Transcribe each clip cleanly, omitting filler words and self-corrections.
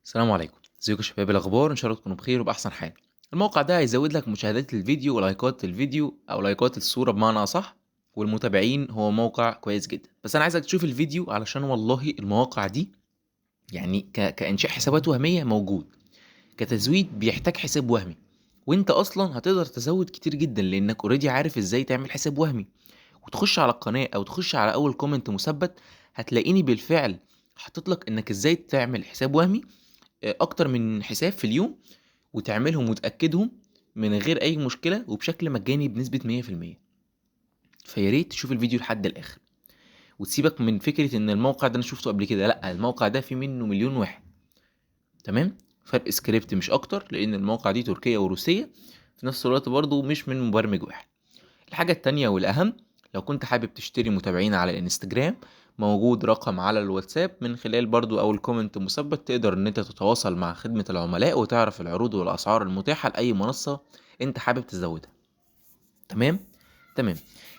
السلام عليكم، ازيكم يا شباب؟ إيه الاخبار؟ ان شاء الله تكونوا بخير وباحسن حال. الموقع ده هيزود لك مشاهدات الفيديو ولايكات الفيديو او لايكات الصوره بمعنى اصح، والمتابعين. هو موقع كويس جدا، بس انا عايزك تشوف الفيديو علشان والله المواقع دي يعني كانشاء حسابات وهميه موجود، كتزويد بيحتاج حساب وهمي. وانت اصلا هتقدر تزود كتير جدا لانك اوريدي عارف ازاي تعمل حساب وهمي. وتخش على القناه او تخش على اول كومنت مثبت، هتلاقيني بالفعل حاطط لك انك ازاي تعمل حساب وهمي، اكتر من حساب في اليوم، وتعملهم وتأكدهم من غير اي مشكلة وبشكل مجاني بنسبة 100%. فيا ريت تشوف الفيديو لحد الاخر، وتسيبك من فكرة ان الموقع ده انا شفته قبل كده. لا، الموقع ده فيه منه مليون واحد. تمام. فرق سكريبت مش اكتر، لان المواقع دي تركية وروسية في نفس الوقت، برضو مش من مبرمج واحد. الحاجة التانية والأهم، لو كنت حابب تشتري متابعين على الانستجرام، موجود رقم على الواتساب، من خلال برضو أو الكومنت مثبت تقدر إن أنت تتواصل مع خدمة العملاء وتعرف العروض والأسعار المتاحة لأي منصة أنت حابب تزودها. تمام؟ تمام.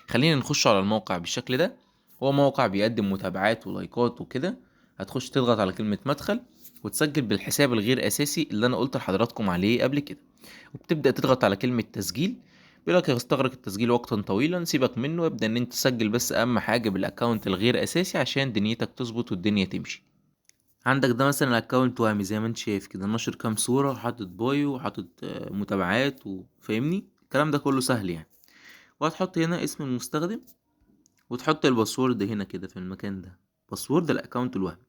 خلينا نخش على الموقع بالشكل ده. هو موقع بيقدم متابعات ولايكات وكده. هتخش تضغط على كلمة مدخل، وتسجل بالحساب الغير أساسي اللي أنا قلت لحضراتكم عليه قبل كده، وبتبدأ تضغط على كلمة تسجيل. بيقولك هيستغرق التسجيل وقتا طويلا، سيبك منه، ابدأ ان انت تسجل بس اهم حاجة بالاكونت الغير اساسي عشان دنيتك تظبط والدنيا تمشي. عندك ده مثلا الاكونت وهمي زي ما انت شايف كده، نشر كام صورة، حاطط بايو، حاطط متابعات، وفاهمني الكلام ده كله سهل يعني. وهتحط هنا اسم المستخدم، وتحط الباسورد هنا كده في المكان ده، باسورد الاكونت الوهمي.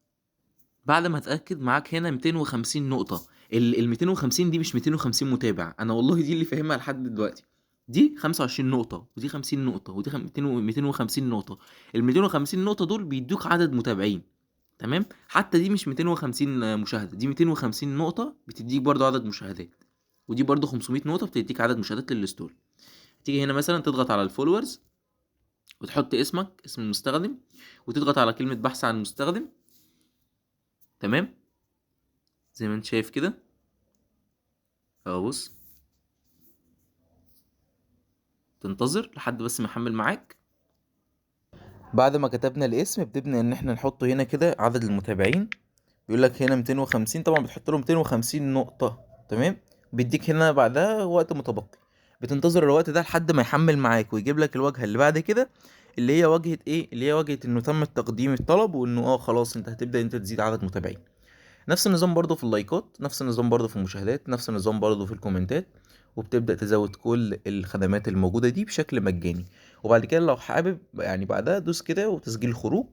بعد ما اتاكد معاك هنا 250 نقطه. ال 250 دي مش 250 متابع، انا والله دي اللي فاهمها لحد دلوقتي. دي 25 نقطه، ودي 50 نقطه، ودي 250 نقطه. ال 250 نقطه دول بيدوك عدد متابعين. تمام. حتى دي مش 250 مشاهده، دي 250 نقطه بتديك برضو عدد مشاهدات. ودي برضو 500 نقطه بتديك عدد مشاهدات للستوري. تيجي هنا مثلا تضغط على الفولورز، وتحط اسمك، اسم المستخدم، وتضغط على كلمه بحث عن المستخدم. تمام. زي ما انت شايف كده اهو، بص، تنتظر لحد بس ما يحمل معاك. بعد ما كتبنا الاسم بتبدأ ان احنا نحطه هنا كده عدد المتابعين. بيقول لك هنا 250، طبعا بتحط له 250 نقطة. تمام. بيديك هنا بعدها وقت متبقي. بتنتظر الوقت ده لحد ما يحمل معاك ويجيب لك الواجهة اللي بعد كده، اللي هي واجهة ايه، اللي هي واجهة انه تم تقديم الطلب، وانه خلاص انت هتبدأ انت تزيد عدد متابعين. نفس النظام برضو في اللايكات، نفس النظام برضو في المشاهدات، نفس النظام برضو في الكومنتات. وبتبدأ تزود كل الخدمات الموجودة دي بشكل مجاني. وبعد كده لو حابب يعني بعدها دوس كده وتسجيل خروج،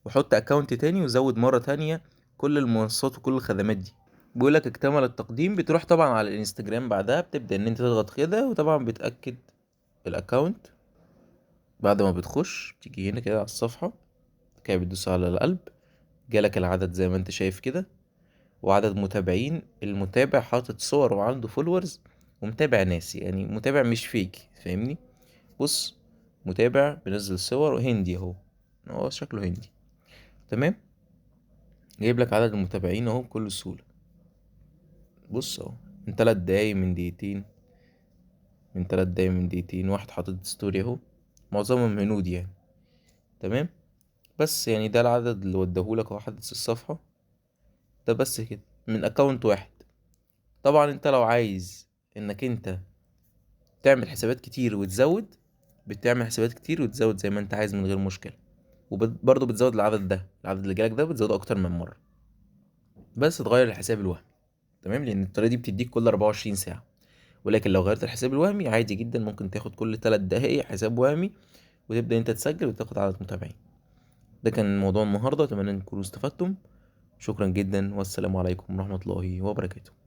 وحط اكونت تاني وزود مرة تانية كل المنصات وكل الخدمات دي. بيقولك اكتمل التقديم، بتروح طبعا على الانستجرام بعدها، بتبدأ ان انت تضغط كده، وطبعا بتأكد الاكونت. بعد ما بتخش تيجي هنا كده على الصفحة، كده بتدوس على القلب، جالك العدد زي ما انت شايف كده، وعدد متابعين. المتابع حاطط صور وعنده فولورز، ومتابع ناس، يعني متابع مش فيك، فاهمني؟ بص، متابع بينزل صور هندي اهو، هو شكله هندي. تمام. جايب لك عدد المتابعين اهو بكل سهولة. بص اهو، من 3 دقايق، من دقيقتين، من 3 دقايق، من دقيقتين، واحد حاطط ستوري اهو، معظمهم هنود يعني. تمام. بس يعني ده العدد اللي وداهولك اهو، حدث الصفحة ده بس كده من اكونت واحد. طبعا انت لو عايز انك انت تعمل حسابات كتير وتزود، بتعمل حسابات كتير وتزود زي ما انت عايز من غير مشكلة. وبرضه بتزود العدد ده، العدد اللي جالك ده بتزوده اكتر من مرة، بس تغير الحساب الوهمي. تمام، لان الطريقة دي بتديك كل 24 ساعة. ولكن لو غيرت الحساب الوهمي عادي جدا، ممكن تاخد كل 3 دقايق حساب وهمي، وتبدأ انت تسجل وتاخد عدد متابعين. ده كان موضوع النهاردة، اتمنى ان تكونوا استفدتم. شكرا جدا، والسلام عليكم ورحمة الله وبركاته.